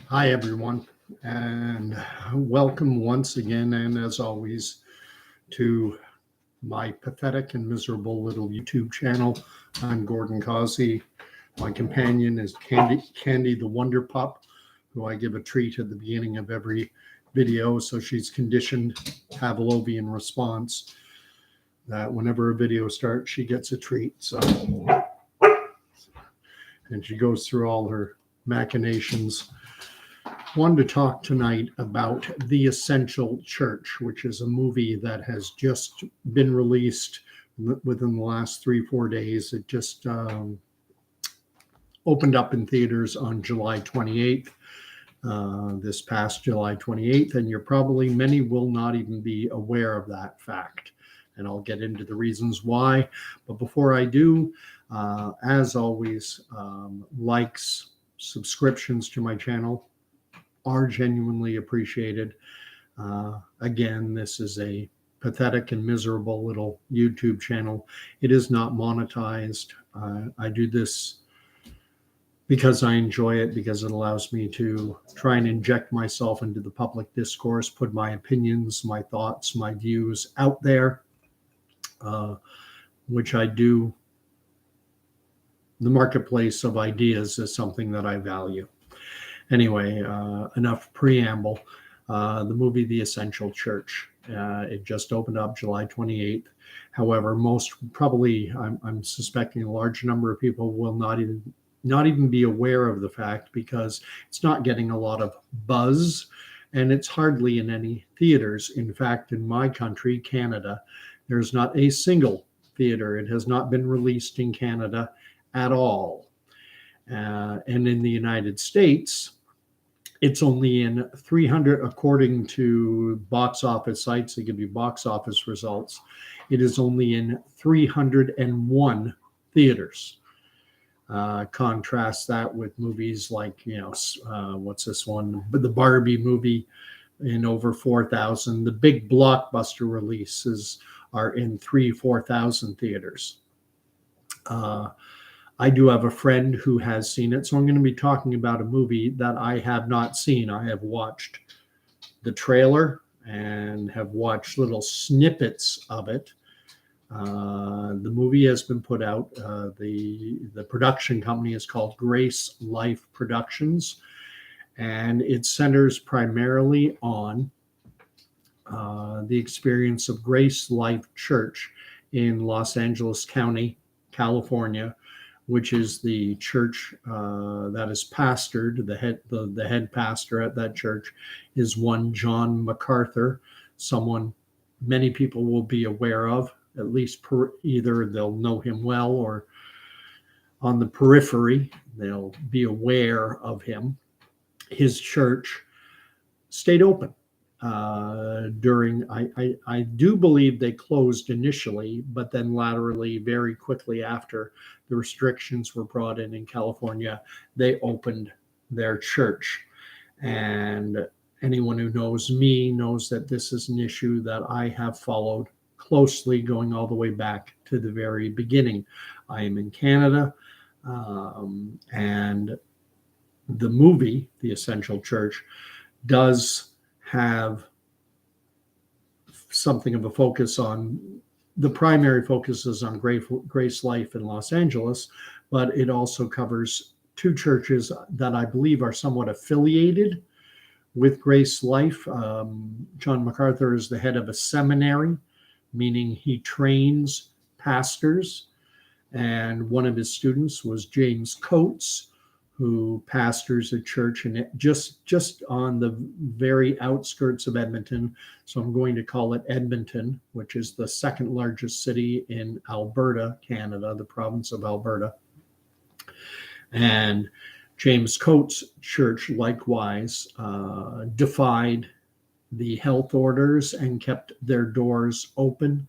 Hi, everyone, and welcome once again, and as always, to my pathetic and miserable little YouTube channel. I'm Gordon Causey. My companion is Candy the Wonder Pup, who I give a treat at the beginning of every video. So she's conditioned Pavlovian response that whenever a video starts, she gets a treat. So, and she goes through all her machinations. Wanted to talk tonight about The Essential Church, which is a movie that has just been released within the last 3-4 days. It just opened up in theaters on July 28th, this past July 28th, and many will not even be aware of that fact. And I'll get into the reasons why. But before I do, as always, likes, subscriptions to my channel are genuinely appreciated. Again, this is a pathetic and miserable little YouTube channel. It is not monetized. I do this because I enjoy it, because it allows me to try and inject myself into the public discourse, put my opinions, my thoughts, my views out there, which I do. The marketplace of ideas is something that I value. Anyway, enough preamble. The movie The Essential Church. It just opened up July 28th. However, I'm suspecting a large number of people will not even be aware of the fact, because it's not getting a lot of buzz, and it's hardly in any theaters. In fact, in my country, Canada, there's not a single theater. It has not been released in Canada at all. And in the United States, it's only in 300, according to box office sites that give you box office results. It is only in 301 theaters. Contrast that with movies like, what's this one? The Barbie movie in over 4,000. The big blockbuster releases are in 4,000 theaters. I do have a friend who has seen it, so I'm going to be talking about a movie that I have not seen. I have watched the trailer and have watched little snippets of it. The movie has been put out. The production company is called Grace Life Productions, and it centers primarily on the experience of Grace Life Church in Los Angeles County, California, which is the church that is pastored. The head pastor at that church is one John MacArthur, someone many people will be aware of, at least either they'll know him well, or on the periphery, they'll be aware of him. His church stayed open during, I do believe they closed initially, but then laterally, very quickly after the restrictions were brought in California, they opened their church. And anyone who knows me knows that this is an issue that I have followed closely, going all the way back to the very beginning. I am in Canada, and the movie, The Essential Church, does have something of a focus on, the primary focus is on Grace Life in Los Angeles, but it also covers two churches that I believe are somewhat affiliated with Grace Life. John MacArthur is the head of a seminary, meaning he trains pastors, and one of his students was James Coates, who pastors a church just on the very outskirts of Edmonton. So I'm going to call it Edmonton, which is the second largest city in Alberta, Canada, the province of Alberta. And James Coates' church likewise defied the health orders and kept their doors open.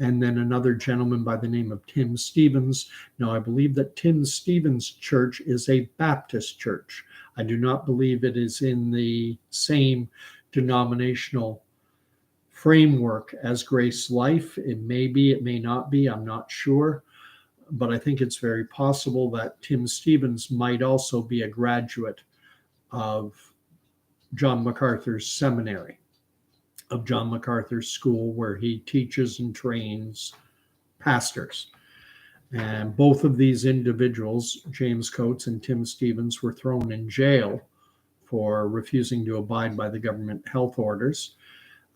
And then another gentleman by the name of Tim Stevens. Now, I believe that Tim Stevens' church is a Baptist church. I do not believe it is in the same denominational framework as Grace Life. It may be, it may not be, I'm not sure. But I think it's very possible that Tim Stevens might also be a graduate of John MacArthur's seminary, of John MacArthur's school, where he teaches and trains pastors. And both of these individuals, James Coates and Tim Stevens, were thrown in jail for refusing to abide by the government health orders.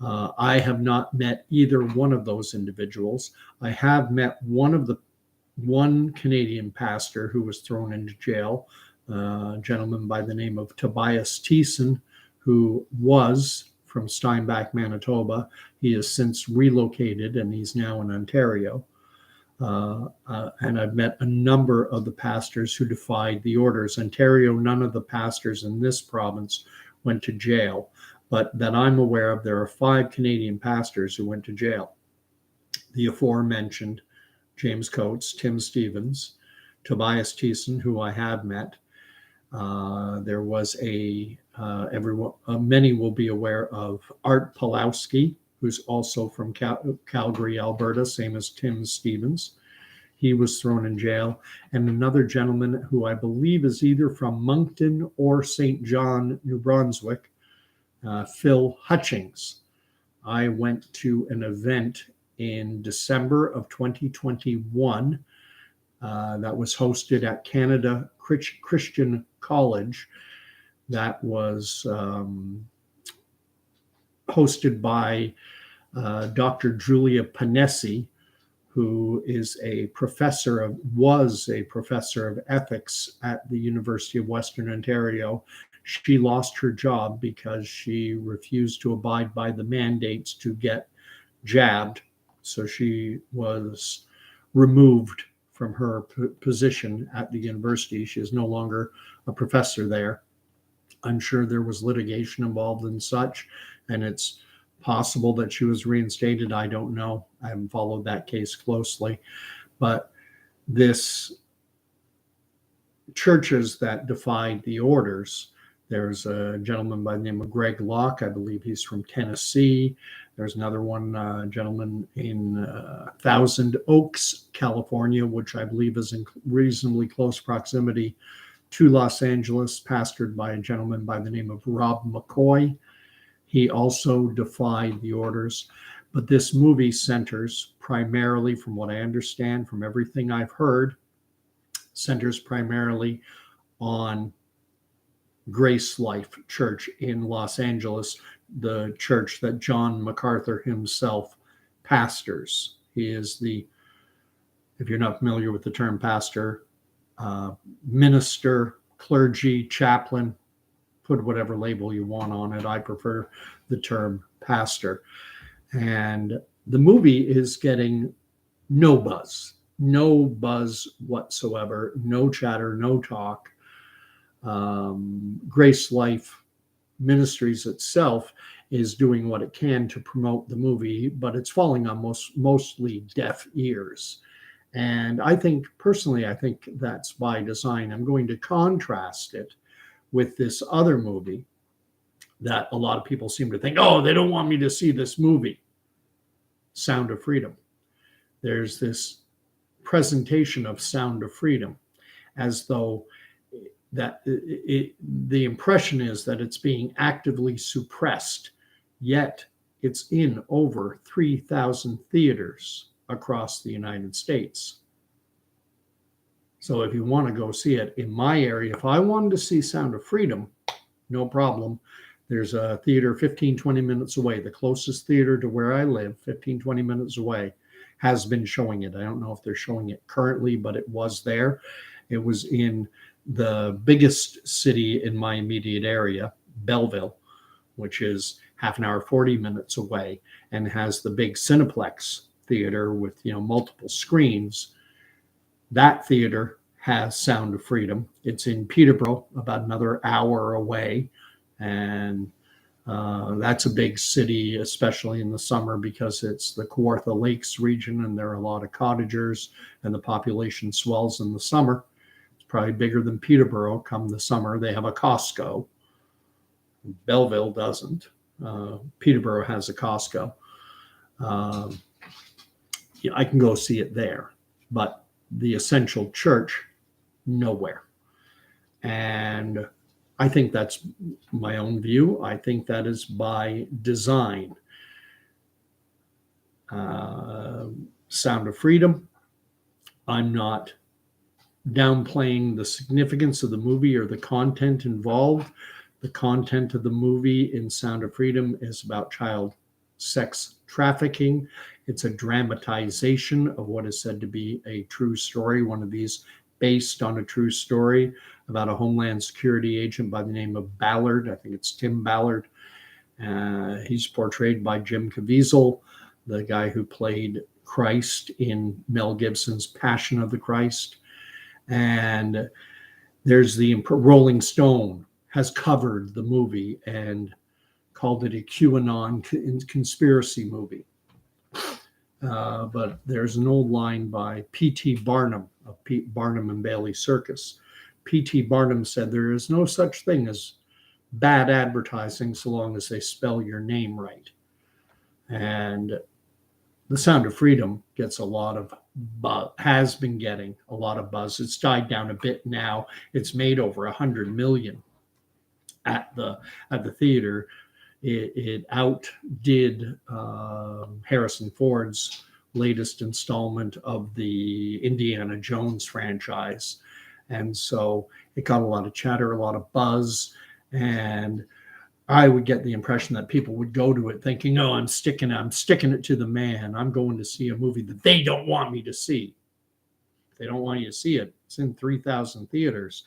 I have not met either one of those individuals. I have met one Canadian pastor who was thrown into jail, a gentleman by the name of Tobias Thiessen, who was from Steinbach, Manitoba. He has since relocated and he's now in Ontario. And I've met a number of the pastors who defied the orders. Ontario, none of the pastors in this province went to jail, but that I'm aware of, there are 5 Canadian pastors who went to jail. The aforementioned James Coates, Tim Stevens, Tobias Thiessen, who I have met. There was many will be aware of Art Pulowski, who's also from Calgary, Alberta, same as Tim Stevens. He was thrown in jail. And another gentleman who I believe is either from Moncton or St. John, New Brunswick, Phil Hutchings. I went to an event in December of 2021 that was hosted at Canada Christian College. That was hosted by Dr. Julia Panesi, who was a professor of ethics at the University of Western Ontario. She lost her job because she refused to abide by the mandates to get jabbed. So she was removed from her position at the university. She is no longer a professor there. I'm sure there was litigation involved in such, and it's possible that she was reinstated. I don't know. I haven't followed that case closely. But this churches that defied the orders, there's a gentleman by the name of Greg Locke. I believe he's from Tennessee. There's another one, gentleman in Thousand Oaks, California, which I believe is in reasonably close proximity to Los Angeles, pastored by a gentleman by the name of Rob McCoy. He also defied the orders. But this movie centers primarily, from what I understand, from everything I've heard, centers primarily on Grace Life Church in Los Angeles, the church that John MacArthur himself pastors. He is if you're not familiar with the term pastor, minister, clergy, chaplain, put whatever label you want on it. I prefer the term pastor. And the movie is getting no buzz whatsoever, no chatter, no talk. Grace Life Ministries itself is doing what it can to promote the movie, but it's falling on mostly deaf ears. And I think that's by design. I'm going to contrast it with this other movie that a lot of people seem to think, oh, they don't want me to see this movie, Sound of Freedom. There's this presentation of Sound of Freedom as though the impression is that it's being actively suppressed, yet it's in over 3,000 theaters across the United States. So if you want to go see it in my area, if I wanted to see Sound of Freedom, no problem. There's a theater 15, 20 minutes away. The closest theater to where I live, 15, 20 minutes away, has been showing it. I don't know if they're showing it currently, but it was there. It was in the biggest city in my immediate area, Belleville, which is half an hour, 40 minutes away, and has the big Cineplex theater with multiple screens. That theater has Sound of Freedom. It's in Peterborough, about another hour away, and that's a big city, especially in the summer, because it's the Kawartha Lakes region, and there are a lot of cottagers, and the population swells in the summer. It's probably bigger than Peterborough come the summer. They have a Costco. Belleville doesn't. Peterborough has a Costco. I can go see it there, but the essential church, nowhere. And I think that's my own view. I think that is by design. Sound of Freedom, I'm not downplaying the significance of the movie or the content involved. The content of the movie in Sound of Freedom is about child sex trafficking. It's a dramatization of what is said to be a true story, one of these based on a true story about a Homeland Security agent by the name of Ballard. I think it's Tim Ballard. He's portrayed by Jim Caviezel, the guy who played Christ in Mel Gibson's Passion of the Christ. And there's the Rolling Stone has covered the movie and called it a QAnon conspiracy movie. But there's an old line by P.T. Barnum of Barnum and Bailey Circus. P.T. Barnum said, "There is no such thing as bad advertising so long as they spell your name right." And The Sound of Freedom gets a lot of buzz, has been getting a lot of buzz. It's died down a bit now. It's made over 100 million at the theater. It outdid Harrison Ford's latest installment of the Indiana Jones franchise. And so it got a lot of chatter, a lot of buzz. And I would get the impression that people would go to it thinking, "Oh, I'm sticking it to the man. I'm going to see a movie that they don't want me to see." If they don't want you to see it, it's in 3,000 theaters.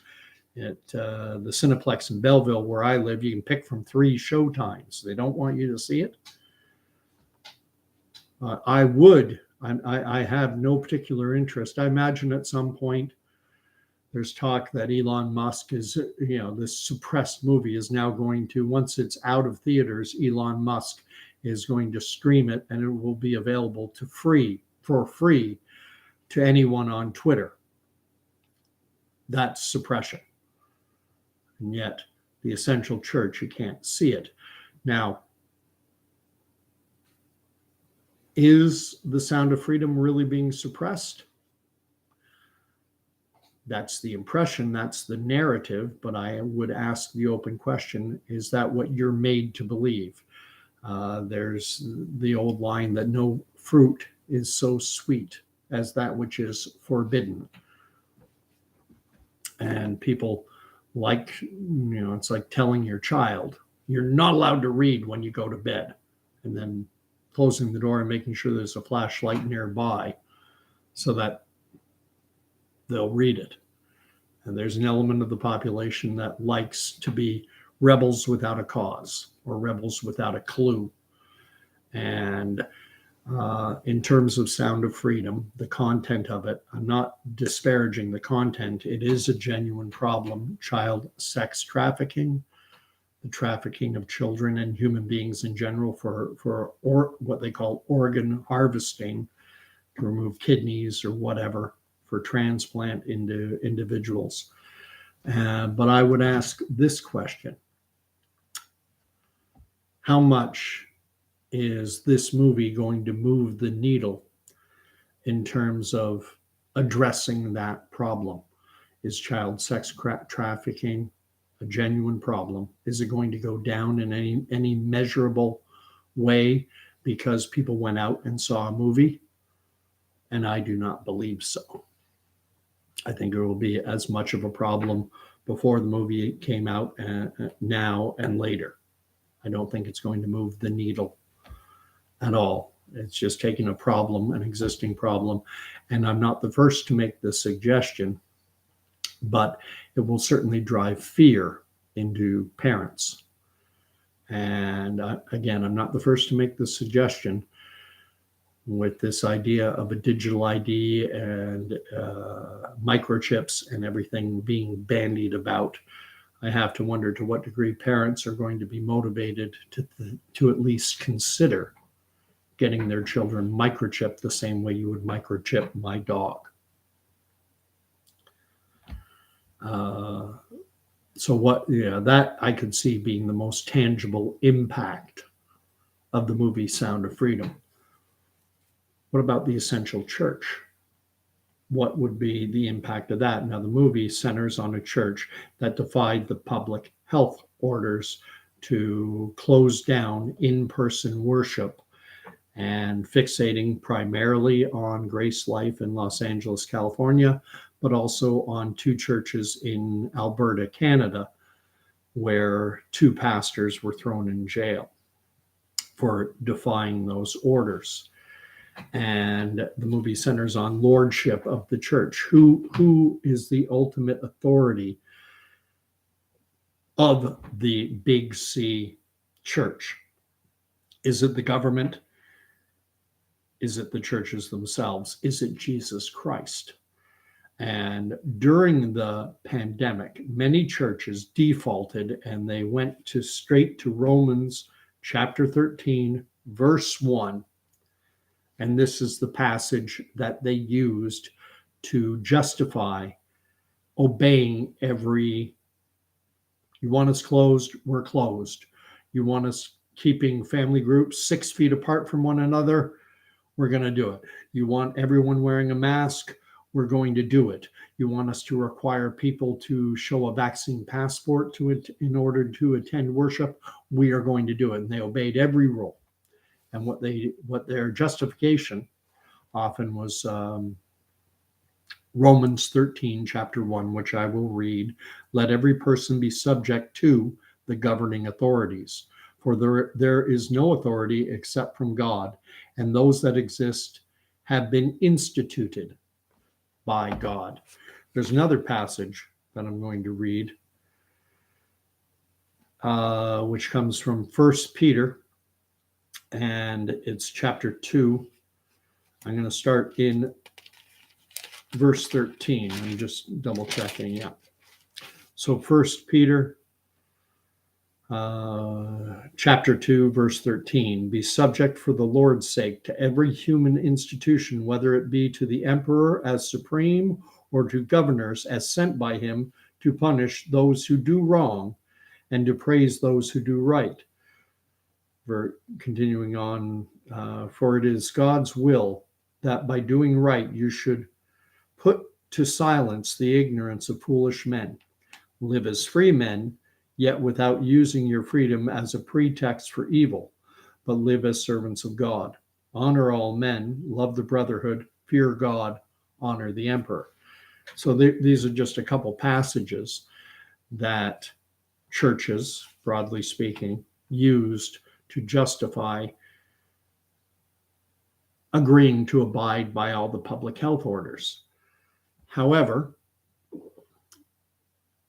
At the Cineplex in Belleville, where I live, you can pick from 3 showtimes. They don't want you to see it. I have no particular interest. I imagine at some point there's talk that Elon Musk is, this suppressed movie is now going to, once it's out of theaters, Elon Musk is going to stream it and it will be available for free to anyone on Twitter. That's suppression. And yet, the essential church, you can't see it. Now, is The Sound of Freedom really being suppressed? That's the impression, that's the narrative, but I would ask the open question, is that what you're made to believe? There's the old line that no fruit is so sweet as that which is forbidden. And people it's like telling your child, you're not allowed to read when you go to bed, and then closing the door and making sure there's a flashlight nearby so that they'll read it. And there's an element of the population that likes to be rebels without a cause or rebels without a clue. And in terms of Sound of Freedom, the content of it, I'm not disparaging the content. It is a genuine problem. Child sex trafficking, the trafficking of children and human beings in general for what they call organ harvesting, to remove kidneys or whatever for transplant into individuals. But I would ask this question: how much is this movie going to move the needle in terms of addressing that problem? Is child sex trafficking a genuine problem? Is it going to go down in any measurable way because people went out and saw a movie? And I do not believe so. I think it will be as much of a problem before the movie came out, now and later. I don't think it's going to move the needle at all. It's just taking a problem, an existing problem. And I'm not the first to make the suggestion, but it will certainly drive fear into parents. And again, I'm not the first to make the suggestion with this idea of a digital ID and microchips and everything being bandied about. I have to wonder to what degree parents are going to be motivated to at least consider getting their children microchipped the same way you would microchip my dog. That I could see being the most tangible impact of the movie Sound of Freedom. What about the essential church? What would be the impact of that? Now, the movie centers on a church that defied the public health orders to close down in-person worship and fixating primarily on Grace Life in Los Angeles, California, but also on 2 churches in Alberta, Canada, where 2 pastors were thrown in jail for defying those orders. And the movie centers on lordship of the church. Who is the ultimate authority of the Big C church? Is it the government? Is it the churches themselves? Is it Jesus Christ? And during the pandemic, many churches defaulted and they went straight to Romans chapter 13, verse 1. And this is the passage that they used to justify obeying you want us closed, we're closed. You want us keeping family groups 6 feet apart from one another, we're going to do it. You want everyone wearing a mask, we're going to do it. You want us to require people to show a vaccine passport in order to attend worship, we are going to do it. And they obeyed every rule. And what their justification often was Romans 13, chapter 1, which I will read. Let every person be subject to the governing authorities, for there is no authority except from God, and those that exist have been instituted by God. There's another passage that I'm going to read, which comes from 1 Peter, and it's chapter 2. I'm going to start in verse 13. I'm just double checking. Yeah. So 1 Peter chapter 2, verse 13. Be subject for the Lord's sake to every human institution, whether it be to the emperor as supreme or to governors as sent by him to punish those who do wrong and to praise those who do right. Continuing on, for it is God's will that by doing right you should put to silence the ignorance of foolish men. Live as free men, yet without using your freedom as a pretext for evil, but live as servants of God. Honor all men, love the brotherhood, fear God, honor the emperor. So these are just a couple passages that churches, broadly speaking, used to justify agreeing to abide by all the public health orders. However,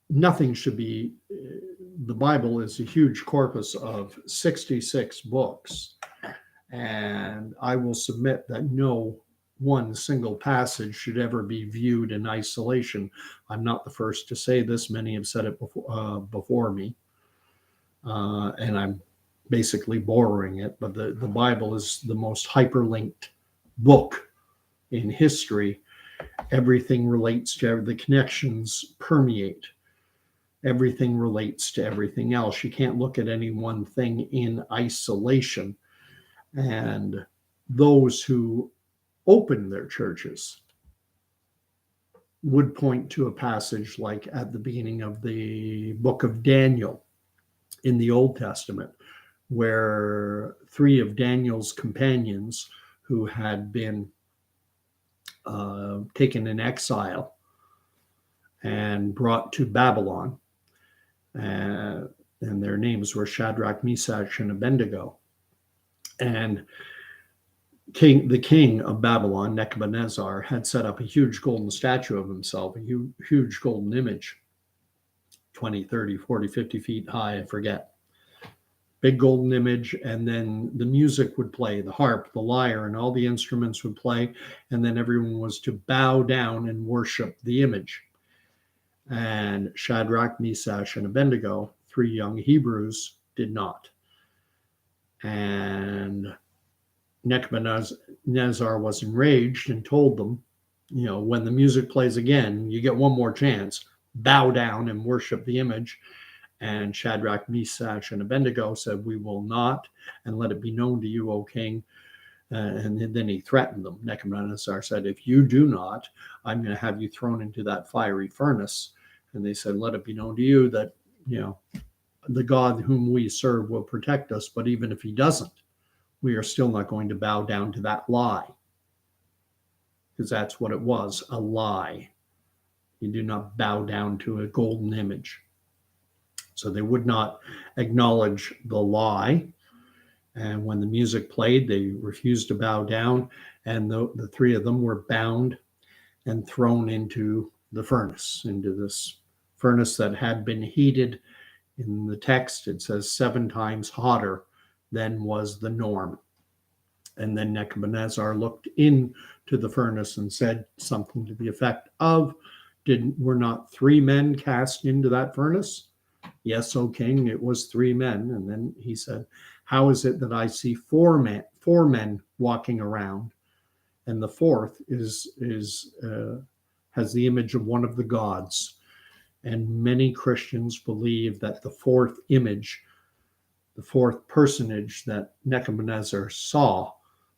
nothing should be, the Bible is a huge corpus of 66 books, and I will submit that no one single passage should ever be viewed in isolation. I'm not the first to say this. Many have said it before me, and I'm basically borrowing it, but the Bible is the most hyperlinked book in history. Everything relates to, the connections permeate. Everything relates to everything else. You can't look at any one thing in isolation. And those who open their churches would point to a passage like at the beginning of the book of Daniel in the Old Testament, where 3 of Daniel's companions who had been taken in exile and brought to Babylon, and their names were Shadrach, Meshach, and Abednego. And the king of Babylon, Nebuchadnezzar, had set up a huge golden statue of himself, a huge golden image, 20, 30, 40, 50 feet high, I forget. Big golden image, and then the music would play, the harp, the lyre, and all the instruments would play, and then everyone was to bow down and worship the image. And Shadrach, Meshach, and Abednego, 3 young Hebrews, did not. And Nebuchadnezzar was enraged and told them, when the music plays again, you get one more chance, bow down and worship the image. And Shadrach, Meshach, and Abednego said, we will not, and let it be known to you, O king. And then he threatened them. Nebuchadnezzar said, if you do not, I'm going to have you thrown into that fiery furnace. And they said, let it be known to you that, the God whom we serve will protect us, but even if he doesn't, we are still not going to bow down to that lie, because that's what it was, a lie. You do not bow down to a golden image. So they would not acknowledge the lie. And when the music played, they refused to bow down. And the three of them were bound and thrown into the furnace, into this furnace that had been heated. In the text, it says 7 times hotter than was the norm. And then Nebuchadnezzar looked into the furnace and said something to the effect of, were not 3 men cast into that furnace? Yes, O king, it was 3 men. And then he said, how is it that I see 4 men walking around, and the fourth has the image of one of the gods? And many Christians believe that the fourth image, the fourth personage that Nebuchadnezzar saw,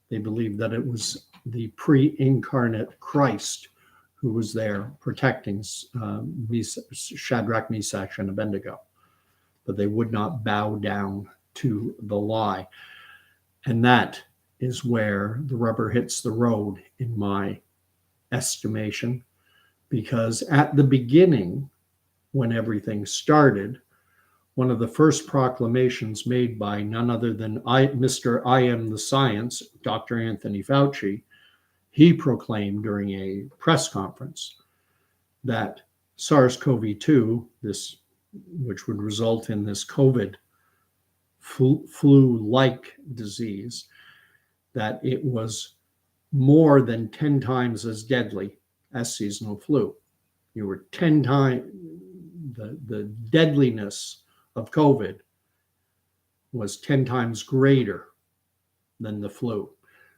they believe that it was the pre-incarnate Christ who was there protecting Shadrach, Meshach, and Abednego. But they would not bow down to the lie. And that is where the rubber hits the road, in my estimation, because at the beginning, when everything started, one of the first proclamations made by none other than Mr. I Am the Science, Dr. Anthony Fauci, he proclaimed during a press conference that SARS-CoV-2, which would result in this COVID flu-like disease, that it was more than 10 times as deadly as seasonal flu. You were 10 times, the deadliness of COVID was 10 times greater than the flu.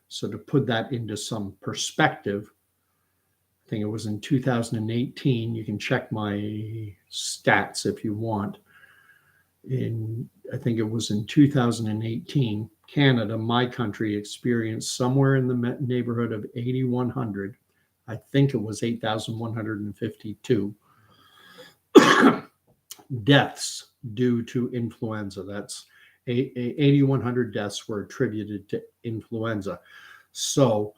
So to put that into some perspective, I think it was in 2018, you can check my stats if you want. I think it was in 2018, Canada, my country, experienced somewhere in the neighborhood of 8,100. I think it was 8,152 deaths due to influenza. That's 8,100 deaths were attributed to influenza. So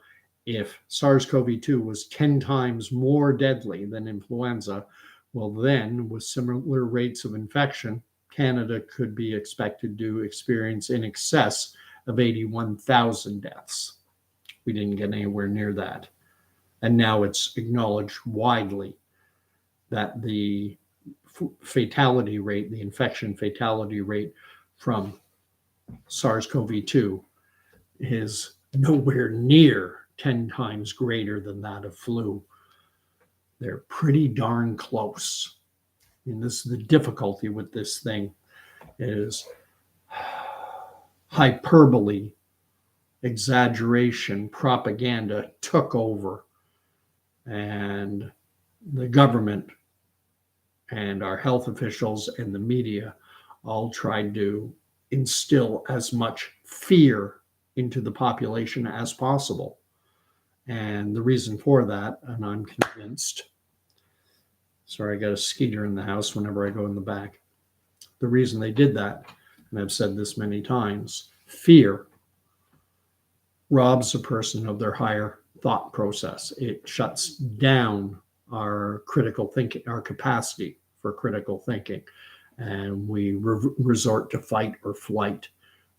if SARS-CoV-2 was 10 times more deadly than influenza, well, then with similar rates of infection, Canada could be expected to experience in excess of 81,000 deaths. We didn't get anywhere near that. And now it's acknowledged widely that the fatality rate, the infection fatality rate from SARS-CoV-2 is nowhere near 10 times greater than that of flu. They're pretty darn close. And this is the difficulty with this thing, is hyperbole, exaggeration, propaganda took over, and the government and our health officials and the media all tried to instill as much fear into the population as possible. And the reason for that, and I'm convinced, sorry, I got a skeeter in the house whenever I go in the back. The reason they did that, and I've said this many times, fear robs a person of their higher thought process. It shuts down our critical thinking, our capacity for critical thinking. And we resort to fight or flight.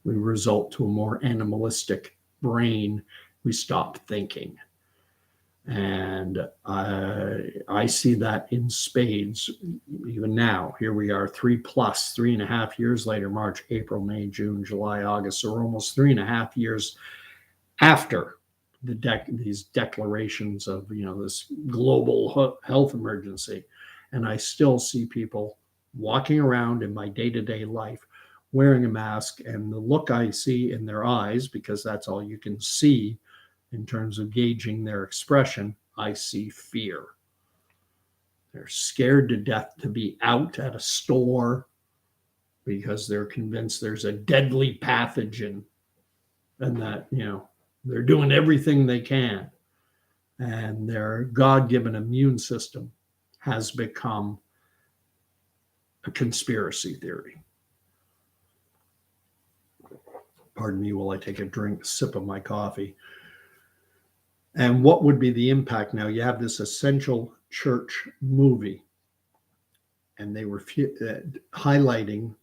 We resort to a more animalistic brain. We stop thinking. And I see that in spades even now. Here we are, 3.5 years later, March, April, May, June, July, August. So we're almost 3.5 years after these declarations of, this global health emergency. And I still see people walking around in my day-to-day life wearing a mask, and the look I see in their eyes, because that's all you can see in terms of gauging their expression, I see fear. They're scared to death to be out at a store because they're convinced there's a deadly pathogen, and that, they're doing everything they can. And their God-given immune system has become a conspiracy theory. Pardon me while I take a sip of my coffee. And what would be the impact? Now you have this essential church movie, and they were highlighting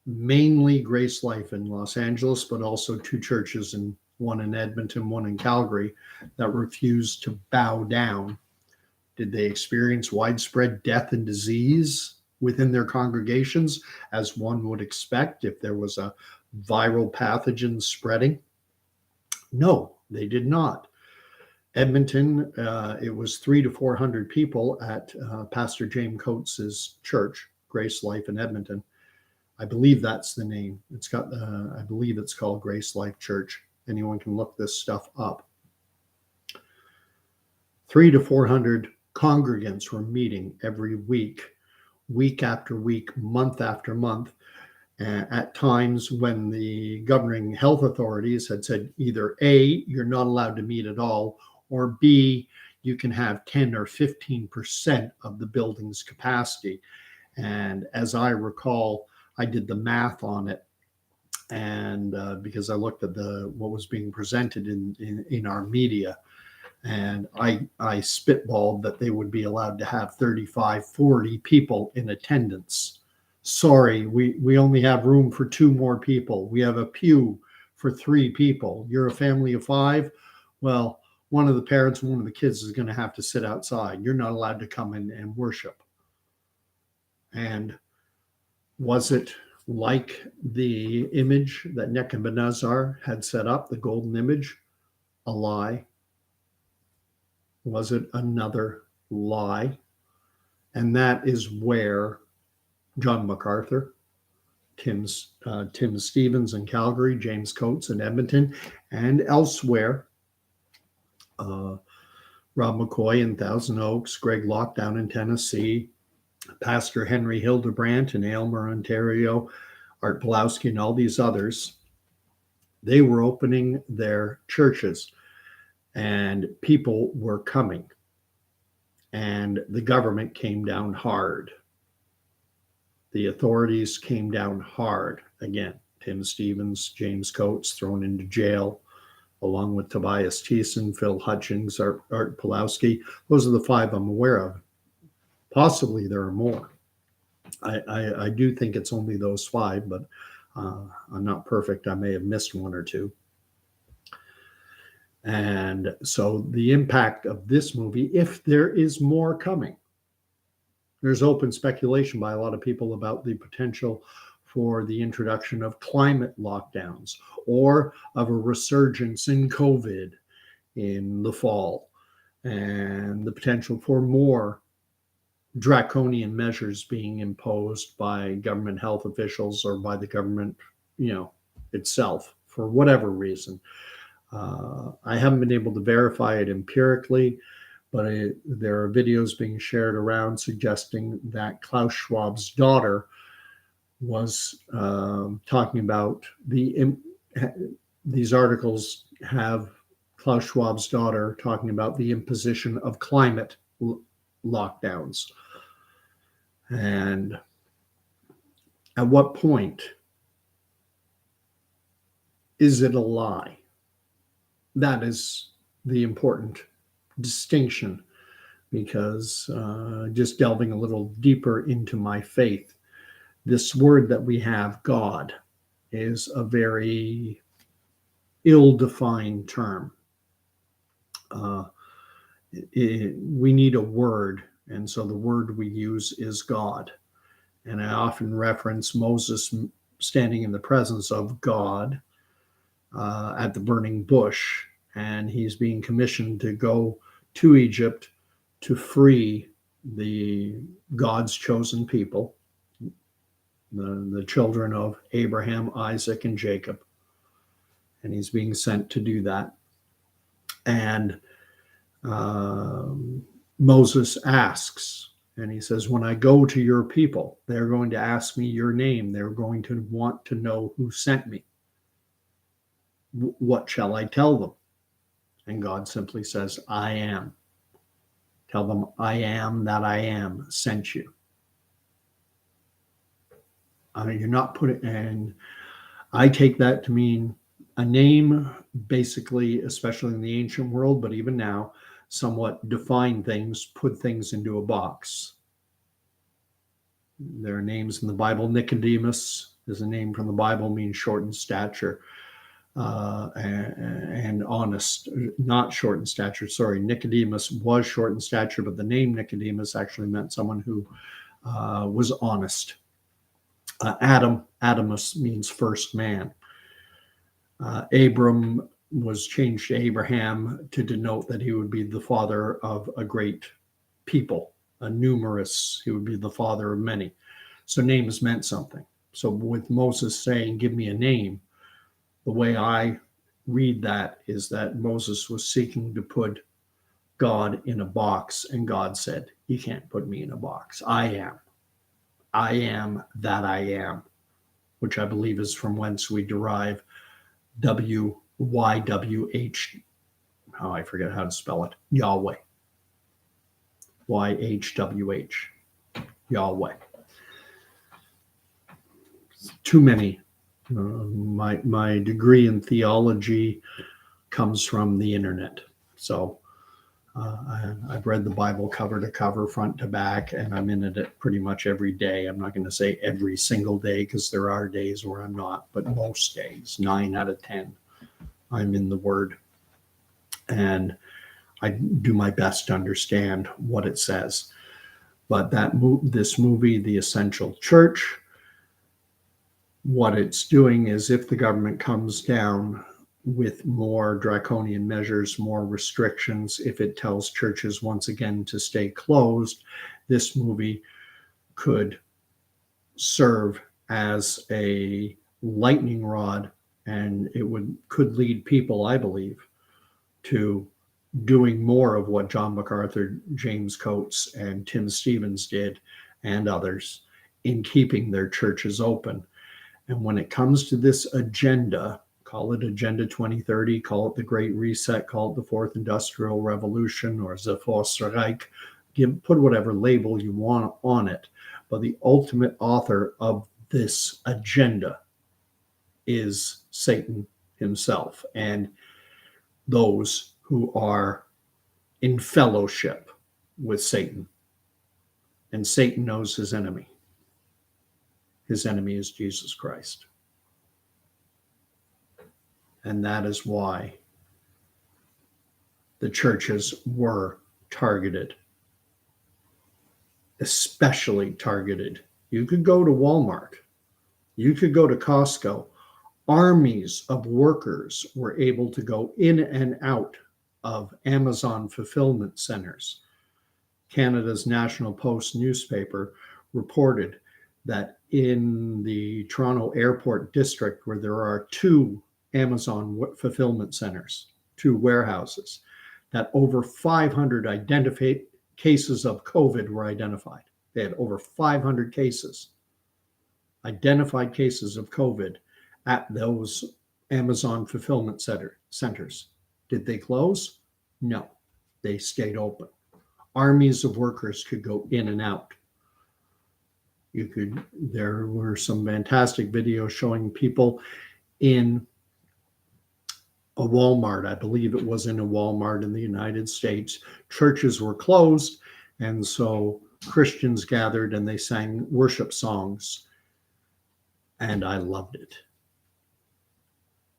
mainly Grace Life in Los Angeles, but also two churches, and one in Edmonton, one in Calgary, that refused to bow down. Did they experience widespread death and disease within their congregations, as one would expect if there was a viral pathogen spreading? No, they did not. Edmonton, it was 300 to 400 people at Pastor James Coates's church, Grace Life in Edmonton. I believe that's the name. I believe it's called Grace Life Church. Anyone can look this stuff up. 300 to 400 congregants were meeting every week, week after week, month after month. At times when the governing health authorities had said either A, you're not allowed to meet at all, or B, you can have 10 or 15% of the building's capacity. And as I recall, I did the math on it, and because I looked at what was being presented in our media, and I spitballed that they would be allowed to have 35, 40 people in attendance. Sorry, we only have room for 2 more people. We have a pew for 3 people. You're a family of 5. Well, one of the parents and one of the kids is going to have to sit outside. You're not allowed to come in and worship. And was it like the image that Nebuchadnezzar had set up, the golden image? A lie. Was it another lie? And that is where John MacArthur, Tim Stevens in Calgary, James Coates in Edmonton, and elsewhere, Rob McCoy in Thousand Oaks, Greg Locke down in Tennessee, Pastor Henry Hildebrandt in Aylmer, Ontario, Art Pulowski, and all these others, they were opening their churches, and people were coming, and the government came down hard. The authorities came down hard. Again, Tim Stevens, James Coates thrown into jail, along with Tobias Thiessen, Phil Hutchings, Art Pulowski. Those are the 5 I'm aware of. Possibly there are more. I do think it's only those 5, but I'm not perfect. I may have missed 1 or 2. And so the impact of this movie, if there is more coming, there's open speculation by a lot of people about the potential for the introduction of climate lockdowns or of a resurgence in COVID in the fall, and the potential for more draconian measures being imposed by government health officials or by the government, itself, for whatever reason. I haven't been able to verify it empirically, but there are videos being shared around suggesting that Klaus Schwab's daughter was talking about these articles have Klaus Schwab's daughter talking about the imposition of climate lockdowns. And at what point is it a lie? That is the important distinction, because just delving a little deeper into my faith, this word that we have, God, is a very ill-defined term. We need a word, and so the word we use is God. And I often reference Moses standing in the presence of God at the burning bush, and he's being commissioned to go to Egypt to free God's chosen people, the children of Abraham, Isaac, and Jacob. And he's being sent to do that. And Moses asks, and he says, when I go to your people, they're going to ask me your name. They're going to want to know who sent me. What shall I tell them? And God simply says, I am. Tell them, I am that I am sent you. You're not putting, and I take that to mean A name basically, especially in the ancient world, but even now, somewhat define things, put things into a box. There are names in the Bible. Nicodemus is a name from the Bible, means short in stature and honest, not short in stature. Sorry, Nicodemus was short in stature, but the name Nicodemus actually meant someone who was honest. Adamus means first man. Abram was changed to Abraham to denote that he would be the father of a great people, a numerous, he would be the father of many. So names meant something. So with Moses saying, give me a name, the way I read that is that Moses was seeking to put God in a box, and God said, you can't put me in a box. I am that I am, which I believe is from whence we derive YWH, I forget how to spell it, Yahweh. YHWH, Yahweh. Too many. My degree in theology comes from the internet. So I've read the Bible cover to cover, front to back, and I'm in it pretty much every day. I'm not going to say every single day because there are days where I'm not, but most days, 9 out of 10, I'm in the Word. And I do my best to understand what it says. But this movie, The Essential Church, what it's doing is if the government comes down with more draconian measures, more restrictions, if it tells churches once again to stay closed, this movie could serve as a lightning rod, and it could lead people, I believe, to doing more of what John MacArthur, James Coates, and Tim Stevens did, and others, in keeping their churches open. And when it comes to this agenda, call it Agenda 2030, call it the Great Reset, call it the Fourth Industrial Revolution, or the Fourth Reich, put whatever label you want on it. But the ultimate author of this agenda is Satan himself and those who are in fellowship with Satan. And Satan knows his enemy. His enemy is Jesus Christ. And that is why the churches were targeted, especially targeted. You could go to Walmart. You could go to Costco. Armies of workers were able to go in and out of Amazon fulfillment centers. Canada's National Post newspaper reported that in the Toronto Airport District, where there are 2 Amazon fulfillment centers, 2 warehouses, that over 500 cases of COVID were identified. They had over 500 identified cases of COVID at those Amazon fulfillment centers. Did they close? No, they stayed open. Armies of workers could go in and out. There were some fantastic videos showing people in a Walmart. I believe it was in a Walmart in the United States. Churches were closed, and so Christians gathered and they sang worship songs. And I loved it.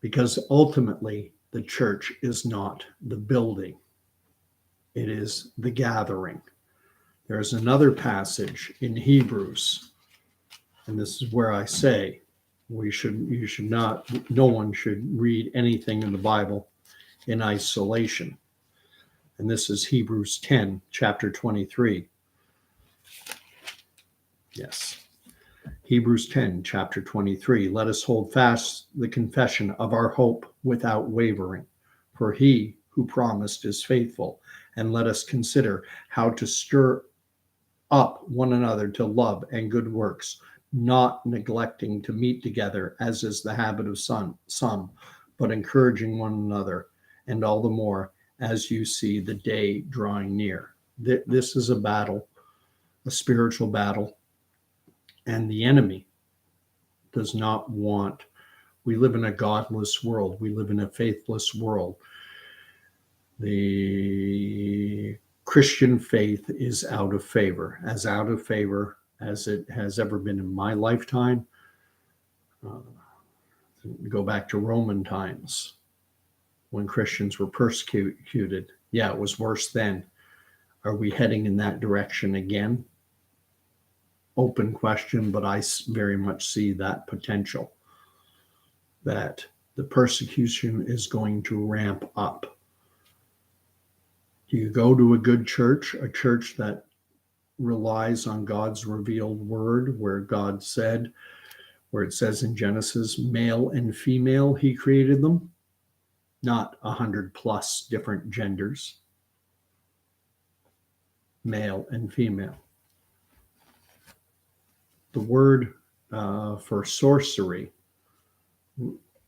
Because ultimately, the church is not the building. It is the gathering. There's another passage in Hebrews, and this is where I say no one should read anything in the Bible in isolation. And this is Hebrews 10, chapter 23. Yes. Hebrews 10, chapter 23. Let us hold fast the confession of our hope without wavering, for he who promised is faithful. And let us consider how to stir up one another to love and good works, not neglecting to meet together, as is the habit of some, but encouraging one another, and all the more as you see the day drawing near. This is a battle, a spiritual battle, and the enemy does not want We live in a godless world. We live in a faithless world. The Christian faith is out of favor as it has ever been in my lifetime. Go back to Roman times when Christians were persecuted. Yeah, it was worse then. Are we heading in that direction again? Open question, but I very much see that potential, that the persecution is going to ramp up. You go to a good church, a church that relies on God's revealed word, where God said, where it says in Genesis, male and female, he created them, not 100 plus different genders, male and female. The word for sorcery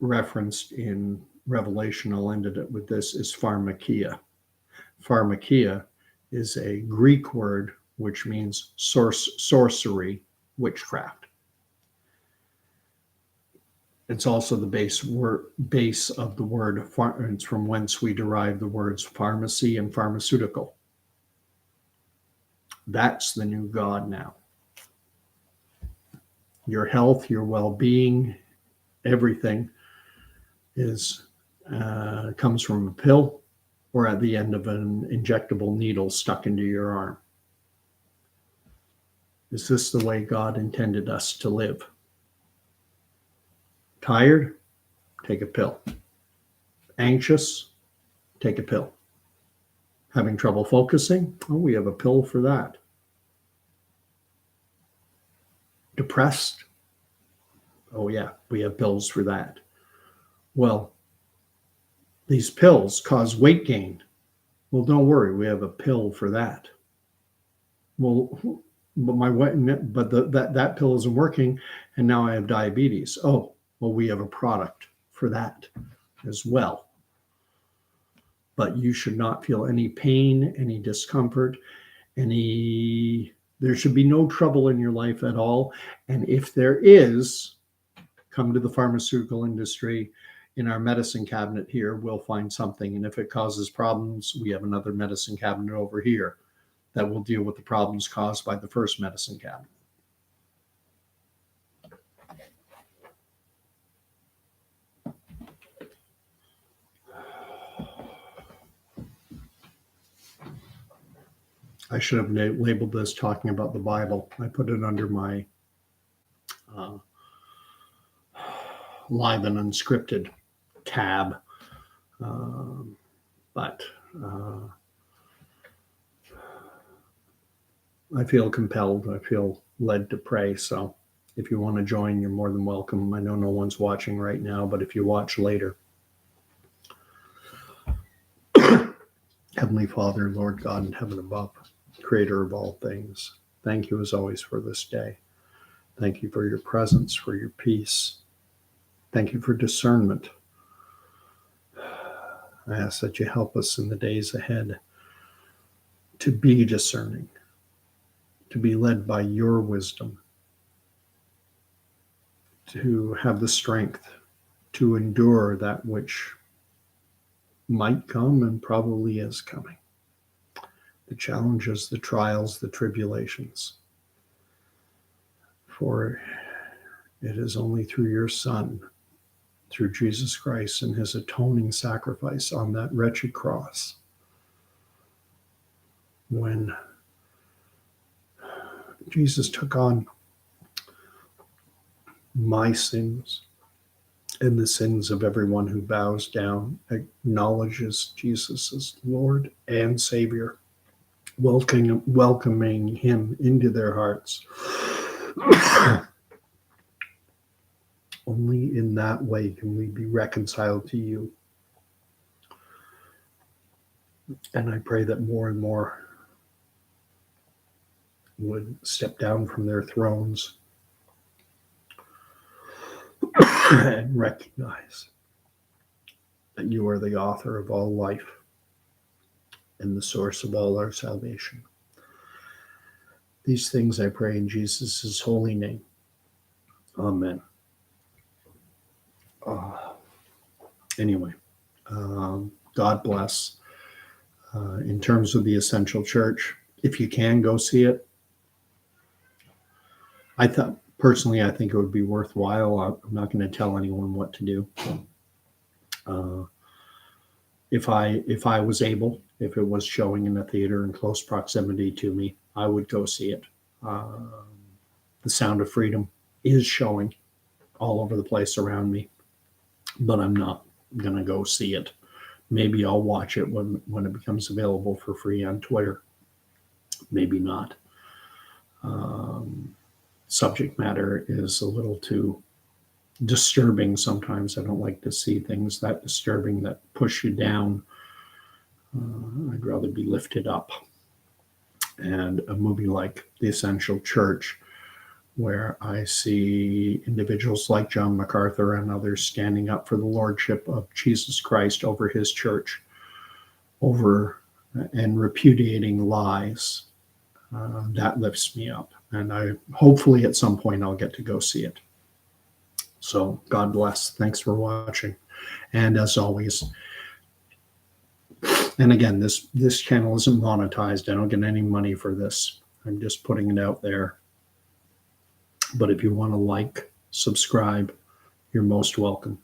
referenced in Revelation, I'll end it with this, is pharmakia. Pharmakia is a Greek word which means sorcery, witchcraft. It's also the base of the word, it's from whence we derive the words pharmacy and pharmaceutical. That's the new God now. Your health, your well-being, everything is comes from a pill or at the end of an injectable needle stuck into your arm. Is this the way God intended us to live? Tired? Take a pill. Anxious? Take a pill. Having trouble focusing? Oh, we have a pill for that. Depressed? Oh yeah, we have pills for that. Well, these pills cause weight gain. Well, don't worry, we have a pill for that. Well, but that pill isn't working, and now I have diabetes. Oh, well, we have a product for that as well. But you should not feel any pain, any discomfort, there should be no trouble in your life at all. And if there is, come to the pharmaceutical industry. In our medicine cabinet here, we'll find something. And if it causes problems, we have another medicine cabinet over here that will deal with the problems caused by the first medicine cabinet. I should have labeled this talking about the Bible. I put it under my live and unscripted tab. But I feel compelled. I feel led to pray. So if you want to join, you're more than welcome. I know no one's watching right now, but if you watch later. Heavenly Father, Lord God in heaven above, creator of all things, thank you as always for this day. Thank you for your presence, for your peace. Thank you for discernment. I ask that you help us in the days ahead to be discerning, to be led by your wisdom, to have the strength to endure that which might come and probably is coming. The challenges, the trials, the tribulations. For it is only through your Son, through Jesus Christ and his atoning sacrifice on that wretched cross, when Jesus took on my sins and the sins of everyone who bows down, acknowledges Jesus as Lord and Savior, welcoming him into their hearts. Only in that way can we be reconciled to you. And I pray that more and more would step down from their thrones and recognize that you are the author of all life and the source of all our salvation. These things I pray in Jesus' holy name. Amen. Anyway, God bless. In terms of the Essential Church, if you can go see it, I think it would be worthwhile. I'm not going to tell anyone what to do. If I was able, if it was showing in a theater in close proximity to me, I would go see it. The Sound of Freedom is showing all over the place around me, but I'm not going to go see it. Maybe I'll watch it when it becomes available for free on Twitter. Maybe not. Subject matter is a little too disturbing sometimes. I don't like to see things that disturbing that push you down. I'd rather be lifted up. And a movie like The Essential Church, where I see individuals like John MacArthur and others standing up for the lordship of Jesus Christ over his church, and repudiating lies, that lifts me up. And hopefully at some point I'll get to go see it. So God bless. Thanks for watching. And as always, and again, this channel isn't monetized. I don't get any money for this. I'm just putting it out there. But if you want to like, subscribe, you're most welcome.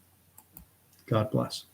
God bless.